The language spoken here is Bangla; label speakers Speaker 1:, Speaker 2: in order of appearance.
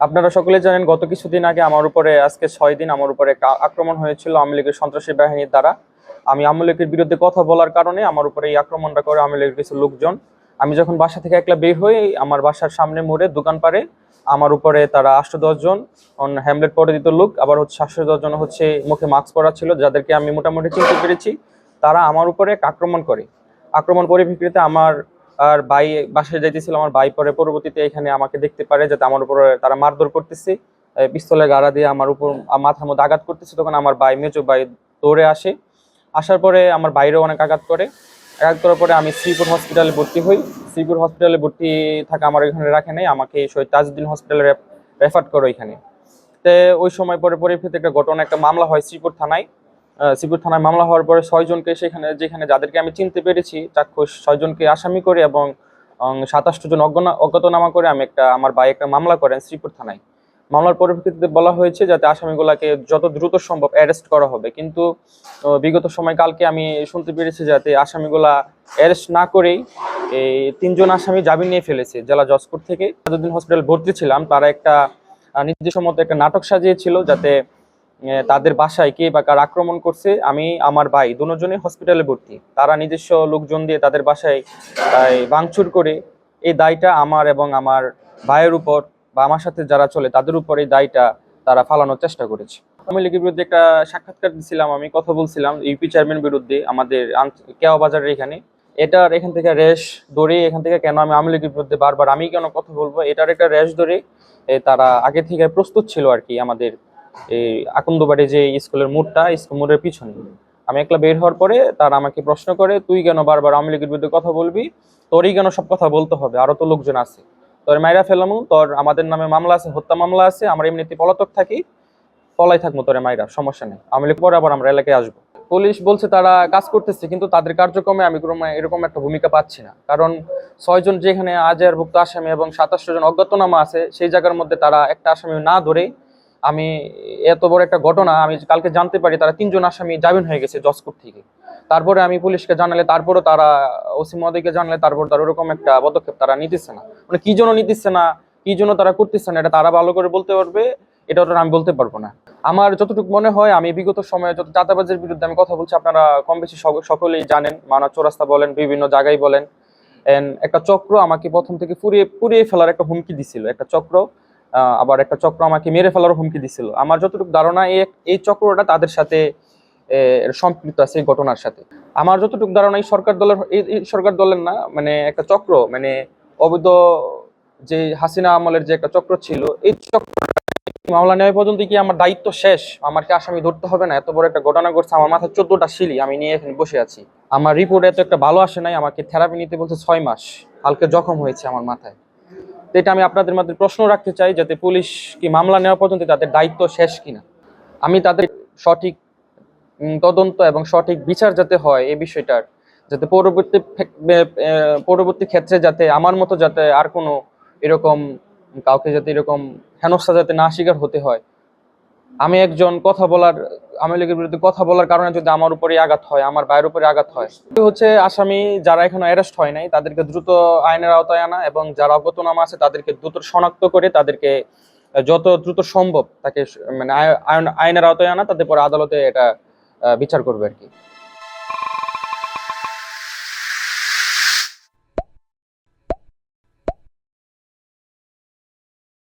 Speaker 1: আপনারা সকলে জানেন গত কিছুদিন আগে আমার উপরে আজকে 6 দিন আমার উপরে আক্রমণ হয়েছিল আওয়ামী লীগের সন্ত্রাসী বাহিনীর দ্বারা। আমি আওয়ামী লীগের বিরুদ্ধে কথা বলার কারণে আমার উপরে এই আক্রমণটা করে আওয়ামী লীগের কিছু লোকজন। আমি যখন বাসা থেকে একলা বের হই আমার বাসার সামনে মোড়ে দোকান পারে আমার উপরে তারা 8-10 জন হ্যামলেট পরিহিত লোক, আবার হচ্ছে 8-10 জন হচ্ছে মুখে মাস্ক পরা ছিল, যাদেরকে আমি মোটামুটি চিনতে পেরেছি। তারা আমার উপরে এক আক্রমণ করে। আক্রমণ পরিপ্রেক্ষিতে আমার আর ভাই বাসায় যাইতেছিল, আমার ভাই পরে পরবর্তীতে এখানে আমাকে দেখতে পারে যাতে আমার উপরে তারা মারধর করতেছে, পিস্তলের গাড়া দিয়ে আমার উপর মাথার মধ্যে আঘাত করতেছে। তখন আমার ভাই মেজো ভাই দৌড়ে আসে, আসার পরে আমার বাইরেও অনেক আঘাত করে। আঘাত করার পরে আমি শ্রীপুর হসপিটালে ভর্তি হই। শ্রীপুর হসপিটালে ভর্তি থাকা আমার এখানে রাখে নাই, আমাকে শহীদ তাজউদ্দিন হসপিটালে রেফার করো এখানে। তো ওই সময় পরে পরিপ্রেক্ষিতে একটা ঘটনা, একটা মামলা হয় শ্রীপুর থানায়। শ্রীপুর থানায় মামলা হওয়ার পরে 6 জনকে যেখানে যাদেরকে আমি চিনতে পেরেছি চাক্ষুষ 6 জনকে আসামি করে এবং 27 জন অজ্ঞাতনামা করে আমি আমার ভাই একটা মামলা করেন শ্রীপুর থানায়। মামলার পরিপ্রেক্ষিতে বলা হয়েছে যাতে আসামিগুলাকে যত দ্রুত সম্ভব অ্যারেস্ট করা হবে, কিন্তু বিগত সময় কালকে আমি শুনতে পেরেছি যাতে আসামিগুলা অ্যারেস্ট না করেই এই 3 জন আসামি জামিন নিয়ে ফেলেছে জেলা জজকোর্ট থেকে। যতদিন হসপিটাল ভর্তি ছিলাম তারা একটা নির্দিষ্ট মতো একটা নাটক সাজিয়েছিল যাতে তাদের বাসায় কে বা কার আক্রমণ করছে। আমি আমার ভাই দুজনেই হসপিটালে ভর্তি, তারা নিজস্ব লোকজন দিয়ে তাদের বাসায় ভাঙচুর করে এই দায়টা আমার এবং আমার ভাইয়ের উপর বা আমার সাথে যারা চলে তাদের উপর এই দায়টা তারা ফালানোর চেষ্টা করেছে। আওয়ামী লীগের বিরুদ্ধে একটা সাক্ষাৎকার দিছিলাম, আমি কথা বলছিলাম ইউপি চেয়ারম্যান বিরুদ্ধে আমাদের কেওয়া বাজারের এখানে। এখান থেকে রেশ ধরে এখান থেকে কেন আমি আওয়ামী লীগের বিরুদ্ধে বারবার আমি কেন কথা বলবো, এটার একটা রেশ ধরে তারা আগে থেকে প্রস্তুত ছিল আর কি। আমাদের এই আকন্দবাড়ি যে স্কুলের স্কুল মোড়ের পিছনে আমি একলা বের হওয়ার পরে তারা আমাকে প্রশ্ন করে, তুই কেন বারবার আওয়ামী লীগের বিরুদ্ধে কথা বলবি, তোরই কেন সব কথা বলতে হবে, আরো তো লোকজন আছে, তোর মাইরা ফেলামু, তোর আমাদের নামে মামলা আছে, হত্যা মামলা আছে, আমরা এমনিতে পলাতক থাকি, পলাই থাকবো, তোরে মাইরা সমস্যা নেই, আওয়ামী লীগ পরে আবার আমরা এলাকায় আসবো। পুলিশ বলছে তারা কাজ করতেছে, কিন্তু তাদের কার্যক্রমে আমি কোনো এরকম একটা ভূমিকা পাচ্ছি না। কারণ 6 জন যেখানে আজহারভুক্ত আসামি এবং 27 জন অজ্ঞাতনামা আছে, সেই জায়গার মধ্যে তারা একটা আসামি না ধরে আমি এত বড় একটা ঘটনা আমি কালকে জানতে পারি তারা 3 জন আসামি জামিন হয়ে গেছে জজকোর্ট থেকে। তারপরে আমি পুলিশকে জানালে, তারপরও তারা ওসি মহোদয়কে জানালে, তারপর তারা ওরকম একটা পদক্ষেপ তারা নিতেছে না। মানে কি জন্য নিতেছে না, কি জন্য তারা করতেছে না, এটা তারা ভালো করে বলতে পারবে, এটা ওটা আমি বলতে পারবো না। আমার যতটুকু মনে হয় আমি বিগত সময়ে যত চাঁদাবাজের বিরুদ্ধে আমি কথা বলছি, আপনারা কম বেশি সকলেই জানেন, মানা চৌরাস্তা বলেন, বিভিন্ন জায়গায় বলেন, একটা চক্র আমাকে প্রথম থেকে পুড়িয়ে ফেলার একটা হুমকি দিছিল একটা চক্র, আবার একটা চক্র আমাকে মেরে ফেলার হুমকি দিছিল। আমার যতটুকু ধারণা এই চক্রটা তাদের সাথে সম্পৃক্ত আছে এই ঘটনার সাথে। আমার যতটুকু ধারণা এই সরকার দলের না, মানে একটা চক্র, মানে অবৈধ যে হাসিনা আমলের যে একটা চক্র ছিল, এই চক্র মামলা নেওয়া পর্যন্ত কি আমার দায়িত্ব শেষ, আমার কি আসামি ধরতে হবে না? এত বড় একটা ঘটনা ঘটছে, আমার মাথায় 14টা শিলি আমি নিয়ে এখানে বসে আছি। আমার রিপোর্ট এত একটা ভালো আসে নাই, আমাকে থেরাপি নিতে বলছে 6 মাস, হালকা জখম হয়েছে আমার মাথায়। তো এটা আমি আপনাদের মধ্যে প্রশ্ন রাখতে চাই যাতে পুলিশ কি মামলা নেওয়া পর্যন্ত তাদের দায়িত্ব শেষ কিনা, আমি তাদের সঠিক তদন্ত এবং সঠিক বিচার যাতে হয় এই বিষয়টার, যাতে পরবর্তী ক্ষেত্রে যাতে আমার মতো যাতে আর কোনো এরকম কাউকে যাতে এরকম হেনস্থা যাতে না শিকার হতে হয়। আমি একজন আওয়ামী লীগের বিরুদ্ধে কথা বলার কারণে যদি আমার উপরে আঘাত হয়, আমার ভাইয়ের উপরে আঘাত হয়, হচ্ছে আসামি যারা এখনো অ্যারেস্ট হয় নাই তাদেরকে দ্রুত আইনের আওতায় আনা এবং যারা অজ্ঞাতনামা আছে তাদেরকে দ্রুত শনাক্ত করে তাদেরকে যত দ্রুত সম্ভব তাকে মানে আইনের আওতায় আনা, তাদের পরে আদালতে এটা বিচার করবে আর কি।